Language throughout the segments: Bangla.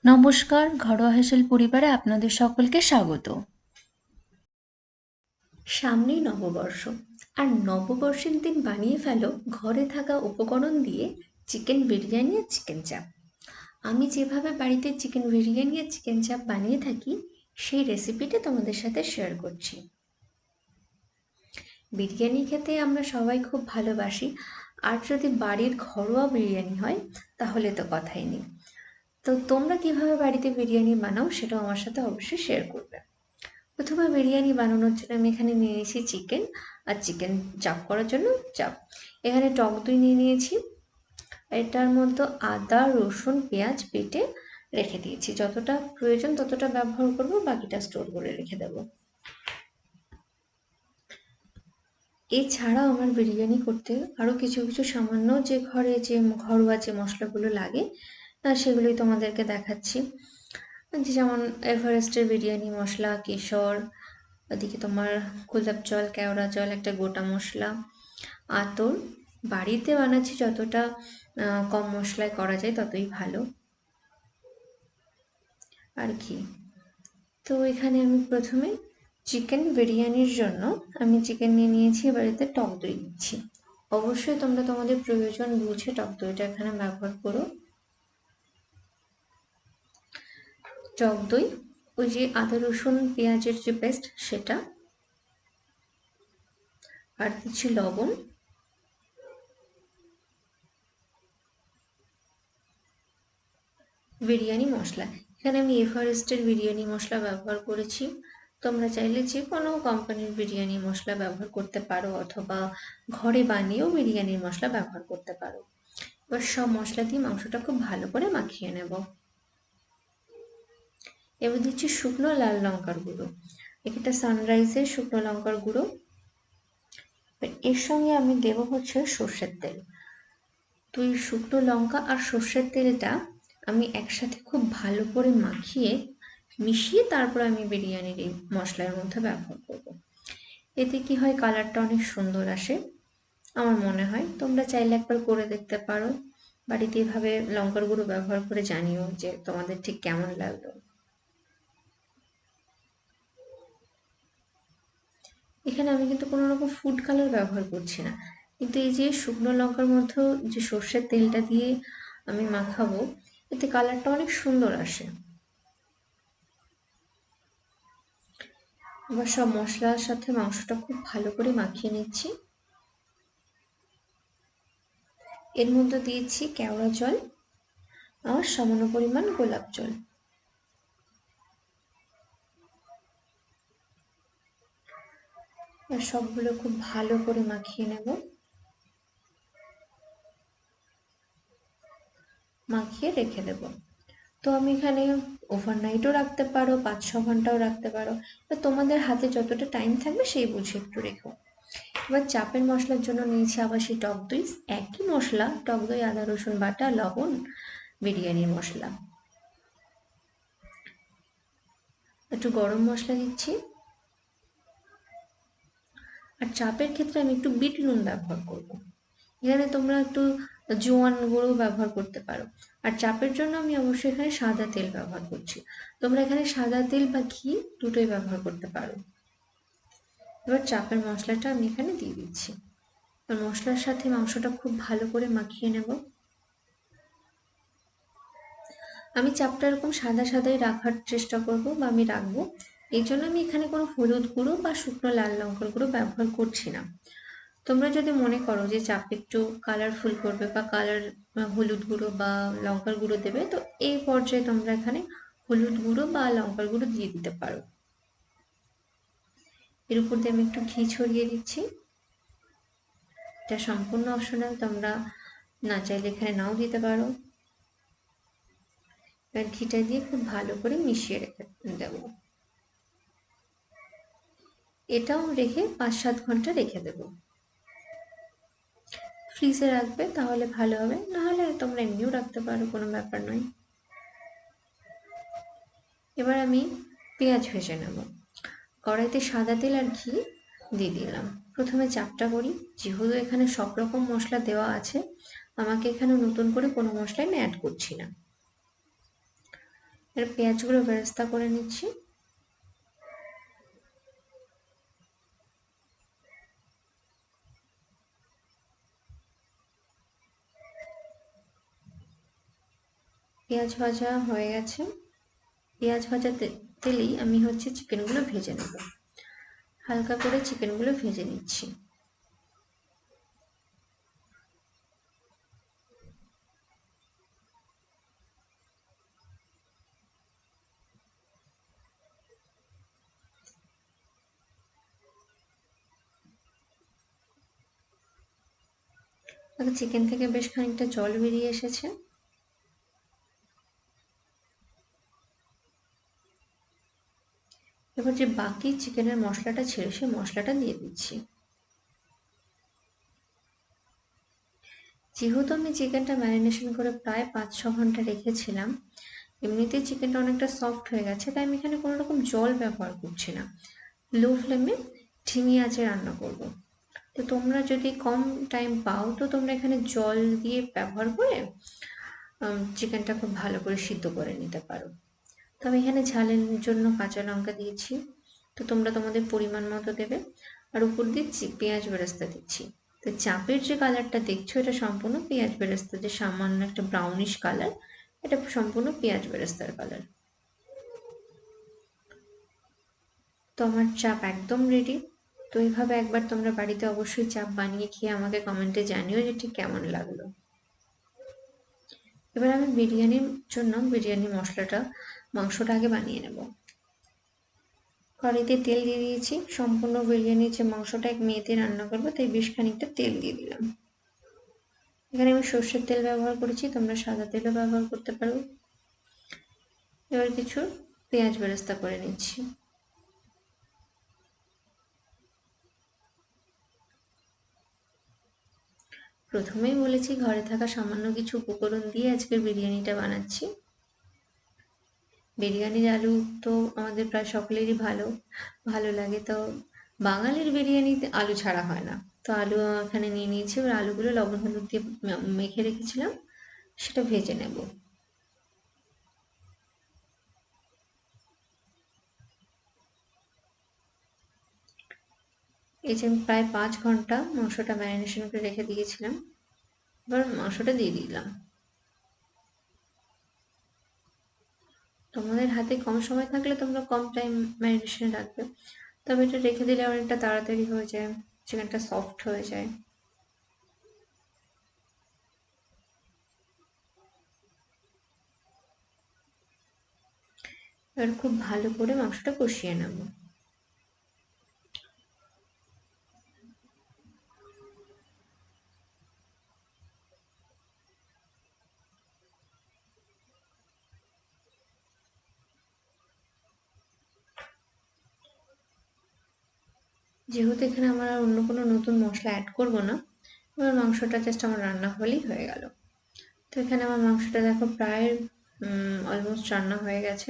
নমস্কার, ঘরোয়া হেসেল পরিবারে আপনাদের সকলকে স্বাগত। সামনেই নববর্ষ, আর নববর্ষের দিন বানিয়ে ফেলো ঘরে থাকা উপকরণ দিয়ে চিকেন বিরিয়ানি আর চিকেন চাপ। আমি যেভাবে বাড়িতে চিকেন বিরিয়ানি আর চিকেন চাপ বানিয়ে থাকি সেই রেসিপিটা তোমাদের সাথে শেয়ার করছি। বিরিয়ানি খেতে আমরা সবাই খুব ভালোবাসি, আর যদি বাড়ির ঘরোয়া বিরিয়ানি হয় তাহলে তো কথাই নেই। তো তোমরা কিভাবে বাড়িতে বিরিয়ানি বানাও সেটাও আমার সাথে অবশ্যই শেয়ার করবে। প্রথমে বিরিয়ানি বানানোর জন্য আমি এখানে নিয়ে নিয়েছি চিকেন, আর চিকেন চাপ করার জন্য চাপ। এখানে টক দই নিয়ে নিয়েছি, এটার মধ্যে আদা রসুন পেঁয়াজ বেটে রেখে দিয়েছি। যতটা প্রয়োজন ততটা ব্যবহার করব, বাকিটা স্টোর করে রেখে দেবো। এছাড়াও আমার বিরিয়ানি করতে আরও কিছু কিছু সামান্য যে ঘরে যে ঘরোয়া যে মশলাগুলো লাগে সেগুলোই তোমাদেরকে দেখাচ্ছি। যেমন এভারেস্টের বিরিয়ানি মশলা, কেশর, ওদিকে তোমার গোলাপ জল, কেওড়া জল, একটা গোটা মশলা, আতর। বাড়িতে বানাচ্ছি, যতটা কম মশলায় করা যায় ততই ভালো আর কি। তো এখানে আমি প্রথমে চিকেন বিরিয়ানির জন্য আমি চিকেন নিয়ে নিয়েছি, বাড়িতে টক দই দিচ্ছি। অবশ্যই তোমরা তোমাদের প্রয়োজন বুঝে টক দইটা এখানে ব্যবহার করো। টক দই, ওই যে আদা রসুন পেঁয়াজের যে পেস্ট সেটা, আর দিচ্ছি লবণ, বিরিয়ানি মশলা। এখানে আমি এভারেস্টের বিরিয়ানি মশলা ব্যবহার করেছি। তোমরা চাইলে যে কোনো কোম্পানির বিরিয়ানি মশলা ব্যবহার করতে পারো, অথবা ঘরে বানিয়েও বিরিয়ানির মশলা ব্যবহার করতে পারো। এবার সব মশলা দিয়ে মাংসটা খুব ভালো করে মাখিয়ে নেব। এবার দিচ্ছি শুকনো লাল লঙ্কার গুঁড়ো, এটা সানরাইজের শুকনো লঙ্কার গুঁড়ো। এর সঙ্গে আমি দেব হচ্ছে সর্ষের তেল। তো এই শুকনো লঙ্কা আর সর্ষের তেলটা আমি একসাথে খুব ভালো করে মিশিয়ে তারপর আমি বিরিয়ানির এই মশলার মধ্যে ব্যবহার করব। এতে কি হয়, কালারটা অনেক সুন্দর আসে আমার মনে হয়। তোমরা চাইলে একবার করে দেখতে পারো বাড়িতে, এভাবে লঙ্কার গুঁড়ো ব্যবহার করে জানিও যে তোমাদের ঠিক কেমন লাগলো। এখানে আমি কিন্তু কোনো রকম ফুড কালার ব্যবহার করছি না, কিন্তু এই যে শুকনো লঙ্কার মধ্যেও যে সর্ষের তেলটা দিয়ে আমি মাখাবো, এতে কালারটা অনেক সুন্দর আসে। এবার সব মশলার সাথে মাংসটা খুব ভালো করে মাখিয়ে নিচ্ছি। এর মধ্যে দিয়েছি কেওড়া জল আর সামান্য পরিমাণ গোলাপ জল। আর সবগুলো খুব ভালো করে মাখিয়ে নেব। মাখিয়ে রেখে দেব। তো আমি এখানে ওভারনাইটও রাখতে পারো, 5-6 ঘন্টাও রাখতে পারো, তোমাদের হাতে যতটা টাইম থাকবে সেই বুঝে একটু রেখো। এবার চাপের মশলার জন্য নিয়েছি আবার সেই টক দই, একই মশলা, টক দই, আদা রসুন বাটা, লবণ, বিরিয়ানির মশলা। একটু গরম মশলা দিচ্ছি। আর চাপের ক্ষেত্রে আমি একটু বিট নুন ব্যবহার করব। এখানে তোমরা একটু জোয়ান গুঁড়ো ব্যবহার করতে পারো। আর চাপের জন্য আমি অবশ্যই এখানে সাদা তেল ব্যবহার করছি। তোমরা এখানে সাদা তেল বা ঘি দুটোই ব্যবহার করতে পারো। এবার চাপের মশলাটা আমি এখানে দিয়ে দিচ্ছি। আর মশলার সাথে মাংসটা খুব ভালো করে মাখিয়ে নেব। আমি চাপটা এরকম সাদা সাদাই রাখার চেষ্টা করব, বা আমি রাখবো। এই জন্য আমি এখানে কোনো হলুদ গুঁড়ো বা শুকনো লাল লঙ্কার গুঁড়ো ব্যবহার করছি না। তোমরা যদি মনে করো যে চাপ একটু কালারফুল করবে বা হলুদ গুঁড়ো বা লঙ্কার গুঁড়ো দেবে, তো এই পর্যায়ে তোমরা এখানে হলুদ গুঁড়ো বা লঙ্কার গুঁড়ো দিয়ে দিতে পারো। এর উপর দিয়ে আমি একটু ঘি ছড়িয়ে দিচ্ছি। এটা সম্পূর্ণ অপশনাল, তোমরা না চাইলে এখানে নাও দিতে পারো। এবার ঘিটা দিয়ে খুব ভালো করে মিশিয়ে রেখে দেবো। এটাও রেখে 5-7 ঘন্টা রেখে দেবো। ফ্রিজে রাখবে তাহলে ভালো হবে, নাহলে তোমরা এমনিও রাখতে পারো, কোনো ব্যাপার নয়। এবার আমি পেঁয়াজ ভেজে নেব। কড়াইতে সাদা তেল আর ঘি দিয়ে দিলাম। প্রথমে চাপটা করি। যেহেতু এখানে সব রকম মশলা দেওয়া আছে, আমাকে এখানে নতুন করে কোনো মশলা আমি অ্যাড করছি না। এর পেঁয়াজগুলো বেরেস্তা করে নিচ্ছি। পেঁয়াজ ভাজা হয়ে গেছে। পেঁয়াজ ভাজা তেলেই আমি চিকেনগুলো ভেজে নেব। হালকা করে চিকেনগুলো ভেজে নিচ্ছি। চিকেন থেকে বেশ খানিকটা জল বেরিয়ে এসেছে। এবার যে বাকি চিকেনের মশলাটা ছিল সেই মশলাটা দিয়ে দিচ্ছি। যেহেতু আমি চিকেনটা ম্যারিনেশন করে প্রায় 5-6 ঘন্টা রেখেছিলাম, এমনিতেই চিকেনটা অনেকটা সফট হয়ে গেছে, তাই আমি এখানে কোনো রকম জল ব্যবহার করছি না। লো ফ্লেমে ধিমি আঁচে রান্না করব। তো তোমরা যদি কম টাইম পাও তো তোমরা এখানে জল দিয়ে ব্যবহার করে চিকেনটা খুব ভালো করে সিদ্ধ করে নিতে পারো। তো আমি এখানে ঝালের জন্য কাঁচা লঙ্কা দিয়েছি, তো তোমরা তোমাদের পরিমাণ মতো দেবে। আর উপর দিচ্ছি পেঁয়াজ বেরেস্তা দিচ্ছি। তো চাপের যে কালারটা দেখছো এটা সম্পূর্ণ পেঁয়াজ বেরেস্তা, যে সামান্য একটা ব্রাউনিশ কালার, এটা সম্পূর্ণ পেঁয়াজ বেরেস্তার কালার। তো আমার চাপ একদম রেডি। তো এইভাবে একবার তোমরা বাড়িতে অবশ্যই চাপ বানিয়ে খেয়ে আমাকে কমেন্টে জানিও যে ঠিক কেমন লাগলো। এবার আমি বিরিয়ানির জন্য বিরিয়ানি মশলাটা, মাংসটা আগে বানিয়ে নেব। কড়াইতে তেল দিয়ে দিয়েছি। সম্পূর্ণ বিরিয়ানির যে মাংসটা এক মেয়েতে রান্না করবো তাই বেশ খানিকটা তেল দিয়ে দিলাম। এখানে আমি সর্ষের তেল ব্যবহার করেছি, তোমরা সাদা তেলও ব্যবহার করতে পারো। এবার কিছু পেঁয়াজ বেরেস্তা করে নিচ্ছি। প্রথমেই বলেছি ঘরে থাকা সামান্য কিছু উপকরণ দিয়ে আজকের বিরিয়ানিটা বানাচ্ছি। বিরিয়ানির আলু তো আমাদের প্রায় সকলেরই ভালো ভালো লাগে, তো বাঙালির বিরিয়ানিতে আলু ছাড়া হয় না। তো আলু এখানে নিয়ে নিয়েছি। এবার আলুগুলো লবণ হলুদ দিয়ে মেখে রেখেছিলাম, সেটা ভেজে নেব। এই যে আমি প্রায় 5 ঘন্টা মাংসটা ম্যারিনেশন করে রেখে দিয়েছিলাম, এবার মাংসটা দিয়ে দিলাম। তোমাদের হাতে কম সময় থাকলে তোমরা কম টাইম ম্যারিনেশনে রাখবে, তবে এটা রেখে দিলে অনেকটা তাড়াতাড়ি হয়ে যায়, চিকেনটা সফট হয়ে যায়। এবার খুব ভালো করে মাংসটা কষিয়ে নেব। যেহেতু এখানে আমার আর অন্য কোনো নতুন মশলা অ্যাড করব না, এবার মাংসটা জাস্ট আমার রান্না হলেই হয়ে গেল। তো এখানে আমার মাংসটা দেখো প্রায় অলমোস্ট রান্না হয়ে গেছে।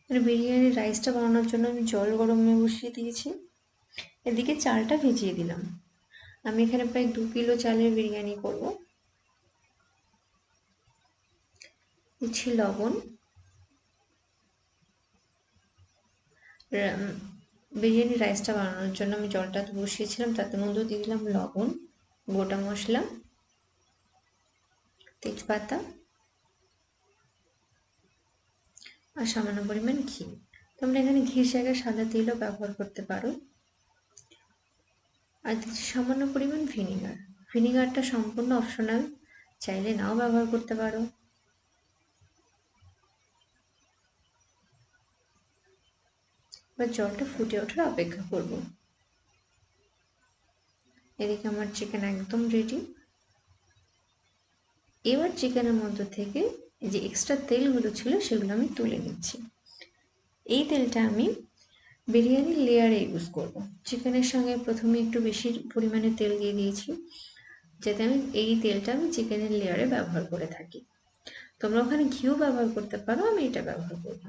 এবার বিরিয়ানির রাইসটা বানানোর জন্য আমি জল গরমে বসিয়ে দিয়েছি। এদিকে চালটা ভিজিয়ে দিলাম। আমি এখানে প্রায় 2 কিলো চালের বিরিয়ানি করব। দিচ্ছি লবণ। বিরিয়ানি রাইসটা বানানোর জন্য আমি জলটা বসিয়েছিলাম, তাতে মধ্যে দিয়ে দিলাম লবণ, গোটা মশলা, তেজপাতা আর সামান্য পরিমাণ ঘি। তোমরা এখানে ঘির জায়গায় সাদা তেলও ব্যবহার করতে পারো। আর দিচ্ছি সামান্য পরিমাণ ভিনিগার। ভিনিগারটা সম্পূর্ণ অপশনাল, চাইলে নাও ব্যবহার করতে পারো। এবার জলটা ফুটে ওঠার অপেক্ষা করব। এদিকে আমার চিকেন একদম রেডি। এবার চিকেনের মধ্যে থেকে যে এক্সট্রা তেলগুলো ছিল সেগুলো আমি তুলে নিচ্ছি। এই তেলটা আমি বিরিয়ানির লেয়ারে ইউজ করব। চিকেনের সঙ্গে প্রথমে একটু বেশি পরিমাণে তেল দিয়ে দিয়েছি, যাতে এই তেলটা আমি চিকেনের লেয়ারে ব্যবহার করে থাকি। তোমরা ওখানে ঘিও ব্যবহার করতে পারো, আমি এটা ব্যবহার করব।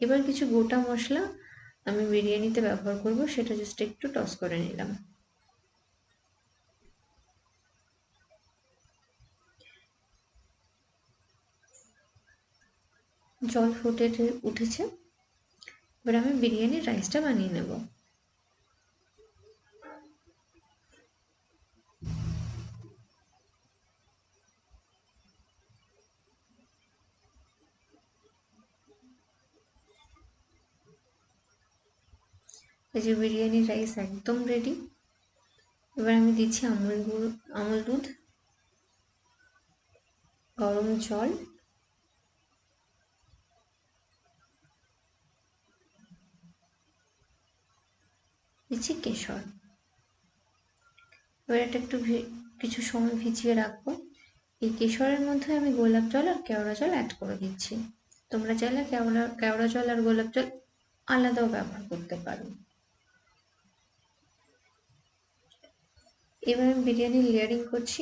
এবার কিছু গোটা মশলা আমি বিরিয়ানিতে ব্যবহার করব, সেটা জাস্ট একটু টস করে নিলাম। জল ফুটে উঠেছে। এবার আমি বিরিয়ানির রাইসটা বানিয়ে নেব। এই যে বিরিয়ানির রাইস একদম রেডি। এবার আমি দিচ্ছি আমুল দুধ, গরম জল, দিচ্ছি কেশর। এবার এটা একটু কিছু সময় ভিজিয়ে রাখবো। এই কেশরের মধ্যে আমি গোলাপ জল আর কেওড়া জল অ্যাড করে দিচ্ছি। তোমরা চাইলে কেওড়া জল আর গোলাপ জল আলাদাও ব্যবহার করতে পারো। এবার আমি বিরিয়ানি লেয়ারিং করছি।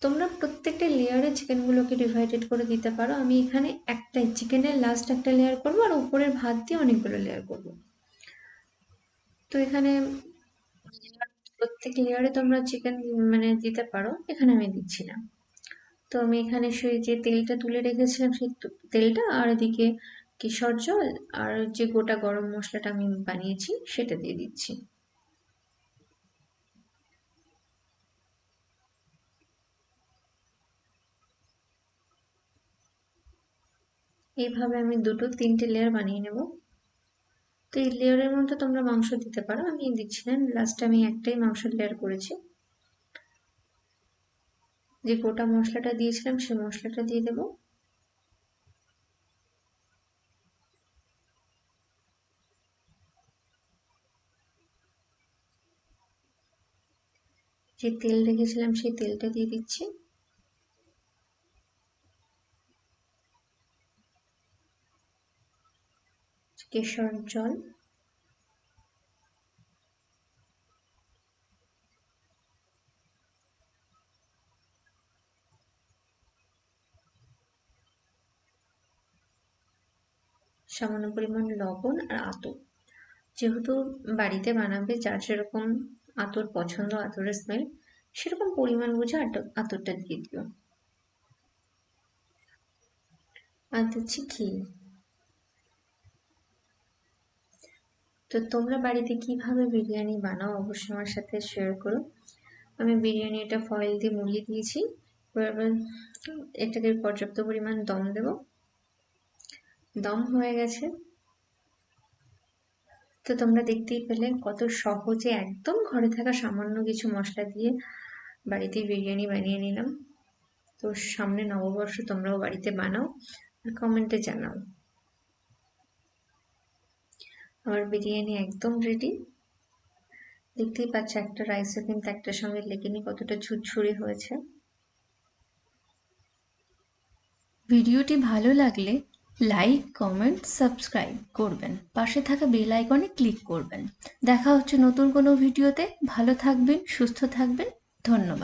তোমরা প্রত্যেকটা লেয়ারে চিকেনগুলোকে ডিভাইডেড করে দিতে পারো। আমি এখানে একটাই চিকেনের লাস্ট একটা লেয়ার করবো আর উপরের ভাত দিয়ে অনেকগুলো লেয়ার করবো। তো এখানে প্রত্যেক লেয়ারে তোমরা চিকেন দিতে পারো, এখানে আমি দিচ্ছি না। তো আমি এখানে সেই যে তেলটা তুলে রেখেছিলাম সেই তেলটা আর এদিকে কেশর জল আর যে গোটা গরম মশলাটা আমি বানিয়েছি সেটা দিয়ে দিচ্ছি। এইভাবে আমি 2-3টে লেয়ার বানিয়ে নেব। তো এই লেয়ারের মধ্যে তোমরা মাংস দিতে পারো, আমি দিচ্ছি না। লাস্টে আমি একটাই মাংসের লেয়ার করেছি। যে গোটা মশলাটা দিয়েছিলাম সেই মশলাটা দিয়ে দেব। যে তেল রেখেছিলাম সেই তেলটা দিয়ে দিচ্ছি। কেশর জল, সামান্য পরিমাণ লবণ আর আতর। যেহেতু বাড়িতে বানাবে, যার যেরকম আতর পছন্দ, আতরের স্মেল সেরকম পরিমাণ বুঝে আতরটা দিয়ে দিও। আর দিচ্ছি ঘি। তো তোমরা বাড়িতে কিভাবে বিরিয়ানি বানাও অবশ্যই আমার সাথে শেয়ার করো। আমি বিরিয়ানি এটা ফয়েল দিয়ে মুড়িয়ে দিয়েছি। এবার এটাকে পর্যাপ্ত পরিমাণ দম দেব। দম হয়ে গেছে। তো তোমরা দেখতেই পেলে কত সহজে একদম ঘরে থাকা সামান্য কিছু মশলা দিয়ে বাড়িতে বিরিয়ানি বানিয়ে নিলাম। তো সামনে নববর্ষ, তোমরাও বাড়িতে বানাও আর কমেন্টে জানাও। আমার বিরিয়ানি একদম রেডি। দেখতেই পাচ্ছ একটা রাইসও কিন্তু একটার সঙ্গে লেগেনি, কতটা ঝুরঝুরি হয়েছে। ভিডিওটি ভালো লাগলে লাইক, কমেন্ট, সাবস্ক্রাইব করবেন। পাশে থাকা বেল আইকনে ক্লিক করবেন। দেখা হচ্ছে নতুন কোনো ভিডিওতে। ভালো থাকবেন, সুস্থ থাকবেন। ধন্যবাদ।